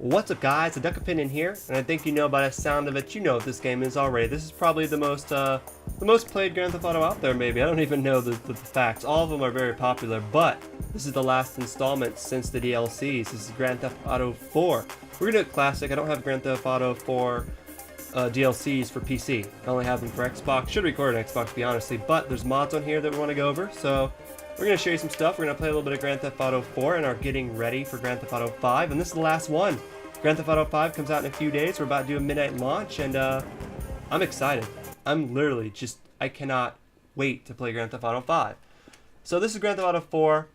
What's up, guys? The Duck Opinion here, and I think you know by the sound of it, you know what this game is already. This is probably the most played Grand Theft Auto out there, maybe. I don't even know the facts. All of them are very popular, but this is the last installment since the DLCs. This is Grand Theft Auto 4. We're gonna do it classic. I don't have Grand Theft Auto 4 DLCs for PC. I only have them for Xbox. Should record on Xbox, to be honestly, but there's mods on here that we want to go over, so we're going to show you some stuff. We're going to play a little bit of Grand Theft Auto 4 and are getting ready for Grand Theft Auto 5. And this is the last one. Grand Theft Auto 5 comes out in a few days. We're about to do a midnight launch, and I'm excited. I'm literally I cannot wait to play Grand Theft Auto 5. So this is Grand Theft Auto 4.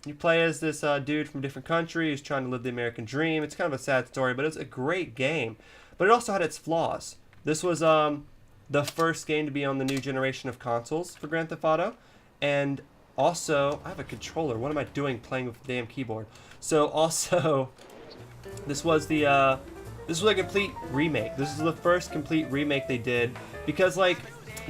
You play as this dude from a different country who's trying to live the American dream. It's kind of a sad story, but it's a great game. But it also had its flaws. This was the first game to be on the new generation of consoles for Grand Theft Auto, and also, I have a controller. What am I doing playing with the damn keyboard? So also, this was a complete remake. This is the first complete remake they did, because like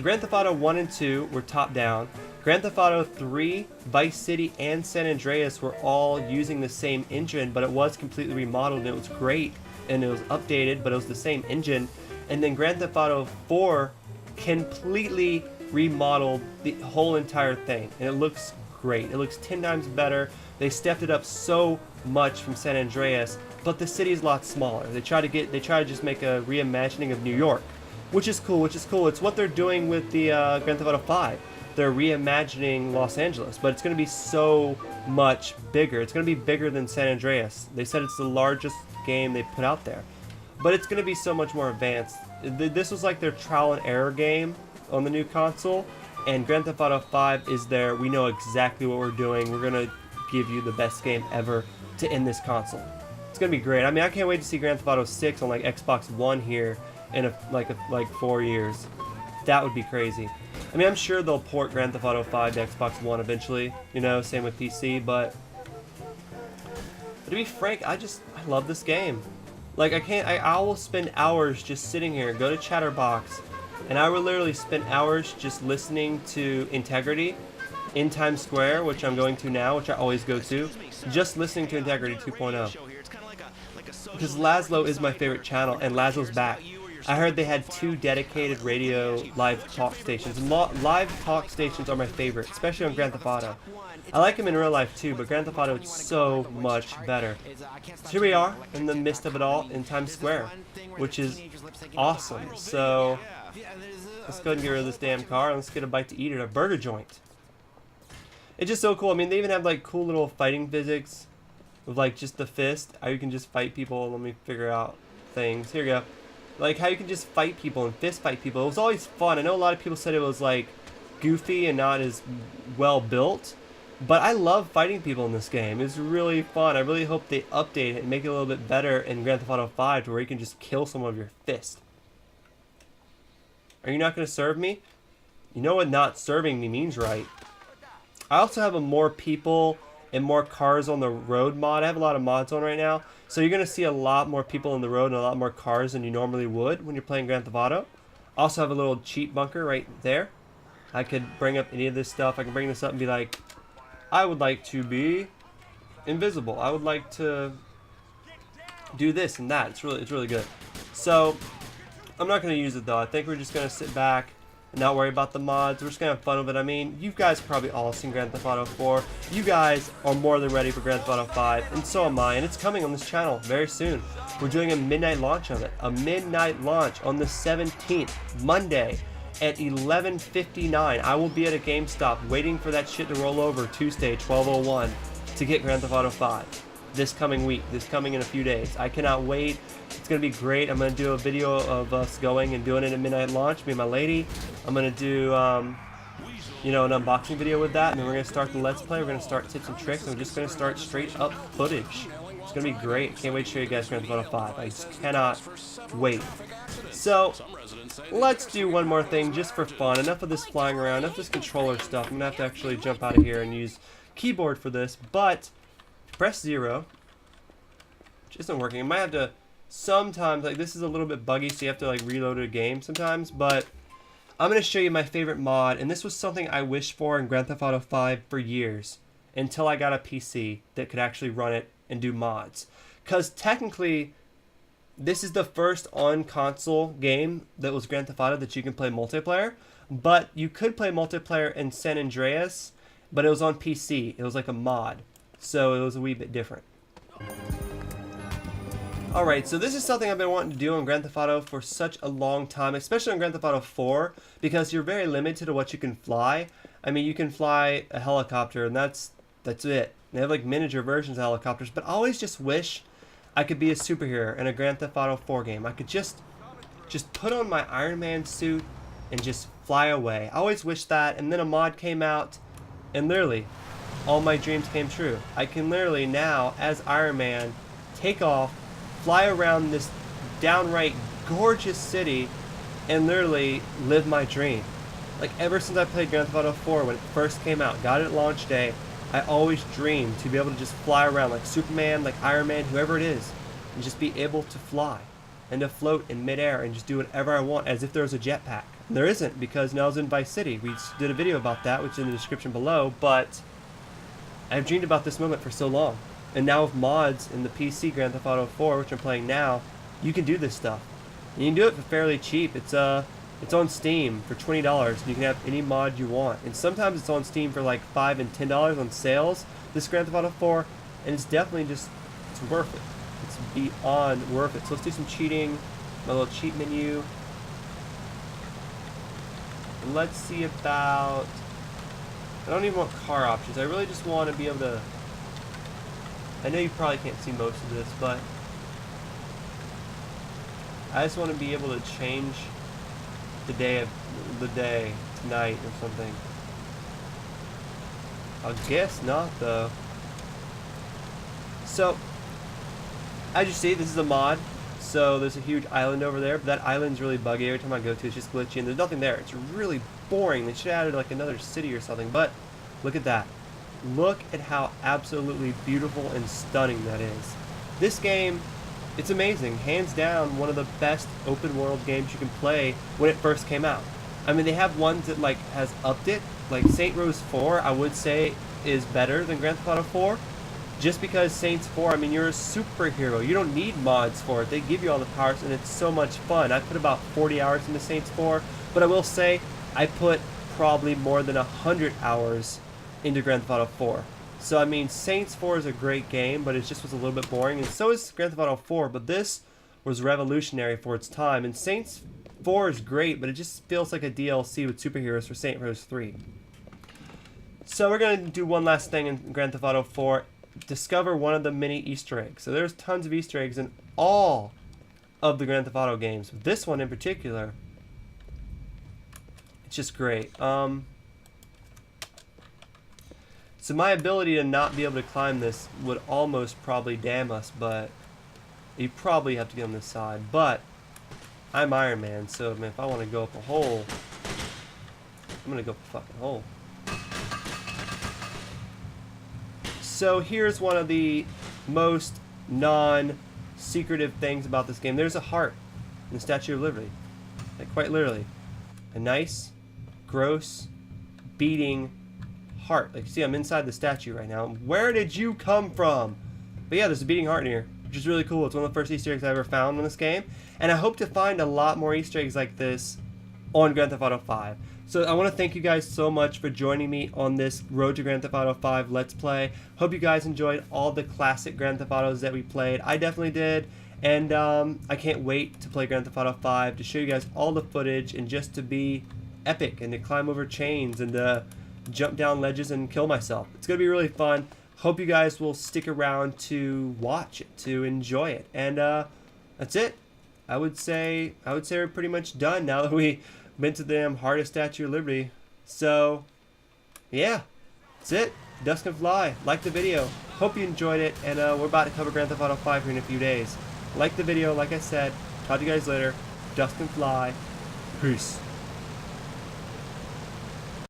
Grand Theft Auto 1 and 2 were top down. Grand Theft Auto 3, Vice City, and San Andreas were all using the same engine, but it was completely remodeled and it was great and it was updated, but it was the same engine. And then Grand Theft Auto 4 completely remodeled the whole entire thing, and it looks great. It looks 10 times better. They stepped it up so much from San Andreas, but the city is a lot smaller. They try to just make a reimagining of New York, which is cool. It's what they're doing with the Grand Theft Auto 5. They're reimagining Los Angeles, but it's going to be so much bigger. It's going to be bigger than San Andreas. They said it's the largest game they put out there, but it's going to be so much more advanced. This was like their trial and error game on the new console, and Grand Theft Auto 5 is there. We know exactly what we're doing. We're gonna give you the best game ever to end this console. It's gonna be great. I mean, I can't wait to see Grand Theft Auto 6 on like Xbox One here in like 4 years. That would be crazy. I mean, I'm sure they'll port Grand Theft Auto 5 to Xbox One eventually, you know, same with PC, but to be frank, I love this game. Like, I will spend hours just sitting here, go to Chatterbox, and I will literally spend hours just listening to Integrity in Times Square, which I'm going to now, which I always go to, just listening to Integrity 2.0. Because Laszlo is my favorite channel, and Laszlo's back. I heard they had 2 dedicated radio live talk stations. Live talk stations are my favorite, especially on Grand Theft Auto. I like them in real life too, but Grand Theft Auto is so much better. So here we are, in the midst of it all, in Times Square, which is awesome. So let's go ahead and get rid of this damn car, and let's get a bite to eat at a burger joint. It's just so cool. I mean, they even have like cool little fighting physics with like just the fist, how you can just fight people. Let me figure out things. Here we go. Like how you can just fight people and fist fight people. It was always fun. I know a lot of people said it was like goofy and not as well built, but I love fighting people in this game. It's really fun. I really hope they update it and make it a little bit better in Grand Theft Auto 5 to where you can just kill someone with your fist. Are you not going to serve me? You know what not serving me means, right? I also have a more people and more cars on the road mod. I have a lot of mods on right now. So you're going to see a lot more people on the road and a lot more cars than you normally would when you're playing Grand Theft Auto. I also have a little cheat bunker right there. I could bring up any of this stuff. I can bring this up and be like, I would like to be invisible. I would like to do this and that. It's really good. So I'm not going to use it though. I think we're just going to sit back and not worry about the mods. We're just going to have fun with it. I mean, you guys probably all seen Grand Theft Auto 4. You guys are more than ready for Grand Theft Auto 5, and so am I. And it's coming on this channel very soon. We're doing a midnight launch of it. A midnight launch on the 17th, Monday at 11:59. I will be at a GameStop waiting for that shit to roll over Tuesday, 12:01, to get Grand Theft Auto 5. This coming week, this coming in a few days. I cannot wait. It's going to be great. I'm going to do a video of us going and doing it at midnight launch, me and my lady. I'm going to do, you know, an unboxing video with that, and then we're going to start the Let's Play. We're going to start tips and tricks, and we're just going to start straight up footage. It's going to be great. Can't wait to show you guys Grand Theft Auto 5. I just cannot wait. So, let's do one more thing just for fun. Enough of this flying around, enough of this controller stuff. I'm going to have to actually jump out of here and use keyboard for this, but press 0, which isn't working. I might have to sometimes, like, this is a little bit buggy, so you have to like reload a game sometimes, but I'm going to show you my favorite mod, and this was something I wished for in Grand Theft Auto 5 for years, until I got a PC that could actually run it and do mods. Because technically, this is the first on-console game that was Grand Theft Auto that you can play multiplayer. But you could play multiplayer in San Andreas, but it was on PC. It was like a mod. So it was a wee bit different. Alright, so this is something I've been wanting to do on Grand Theft Auto for such a long time, especially on Grand Theft Auto 4, because you're very limited to what you can fly. I mean, you can fly a helicopter, and that's it. They have like miniature versions of helicopters, but I always just wish I could be a superhero in a Grand Theft Auto 4 game. I could just put on my Iron Man suit and just fly away. I always wish that, and then a mod came out, and literally, all my dreams came true. I can literally now, as Iron Man, take off, fly around this downright gorgeous city, and literally live my dream. Like, ever since I played Grand Theft Auto 4 when it first came out, got it at launch day, I always dreamed to be able to just fly around like Superman, like Iron Man, whoever it is, and just be able to fly and to float in midair and just do whatever I want as if there was a jetpack. And there isn't, because now I was in Vice City. We did a video about that, which is in the description below, but I've dreamed about this moment for so long. And now with mods in the PC Grand Theft Auto 4, which I'm playing now, you can do this stuff. And you can do it for fairly cheap. It's on Steam for $20, and you can have any mod you want. And sometimes it's on Steam for like $5 and $10 on sales, this Grand Theft Auto 4, and it's definitely it's worth it. It's beyond worth it. So let's do some cheating. My little cheat menu. And let's see about... I don't even want car options. I really just want to be able to... I know you probably can't see most of this, but I just want to be able to change the day to night or something. I guess not, though. So, as you see, this is a mod. So there's a huge island over there, but that island's really buggy. Every time I go to, it's just glitchy, and there's nothing there. It's really boring. They should have added like another city or something. But look at that. Look at how absolutely beautiful and stunning that is. This game, it's amazing. Hands down, one of the best open world games you can play when it first came out. I mean, they have ones that like has upped it. Like Saint Rose 4, I would say, is better than Grand Theft Auto 4. Just because Saints 4, I mean, you're a superhero. You don't need mods for it. They give you all the powers, and it's so much fun. I put about 40 hours into Saints 4, but I will say I put probably more than 100 hours into Grand Theft Auto 4. So, I mean, Saints 4 is a great game, but it just was a little bit boring, and so is Grand Theft Auto 4, but this was revolutionary for its time, and Saints 4 is great, but it just feels like a DLC with superheroes for Saint Rose 3. So we're going to do one last thing in Grand Theft Auto 4, discover one of the many Easter eggs. So there's tons of Easter eggs in all of the Grand Theft Auto games. This one in particular, it's just great. So my ability to not be able to climb this would almost probably damn us, but you probably have to get on this side. But I'm Iron Man, so I mean, if I want to go up a hole, I'm going to go up a fucking hole. So here's one of the most non-secretive things about this game. There's a heart in the Statue of Liberty. Like, quite literally. A nice, gross, beating heart. Like, see, I'm inside the statue right now. Where did you come from? But yeah, there's a beating heart in here, which is really cool. It's one of the first Easter eggs I ever found in this game. And I hope to find a lot more Easter eggs like this on Grand Theft Auto 5. So I want to thank you guys so much for joining me on this Road to Grand Theft Auto 5 Let's Play. Hope you guys enjoyed all the classic Grand Theft Autos that we played. I definitely did. And I can't wait to play Grand Theft Auto 5, to show you guys all the footage, and just to be epic, and to climb over chains, and to jump down ledges and kill myself. It's going to be really fun. Hope you guys will stick around to watch it, to enjoy it. And that's it. I would say we're pretty much done now that we went to the damn hardest Statue of Liberty. So, yeah, that's it. Dusk and Fly. Like the video. Hope you enjoyed it, and we're about to cover Grand Theft Auto 5 here in a few days. Like the video, like I said. Talk to you guys later. Dusk and Fly. Peace.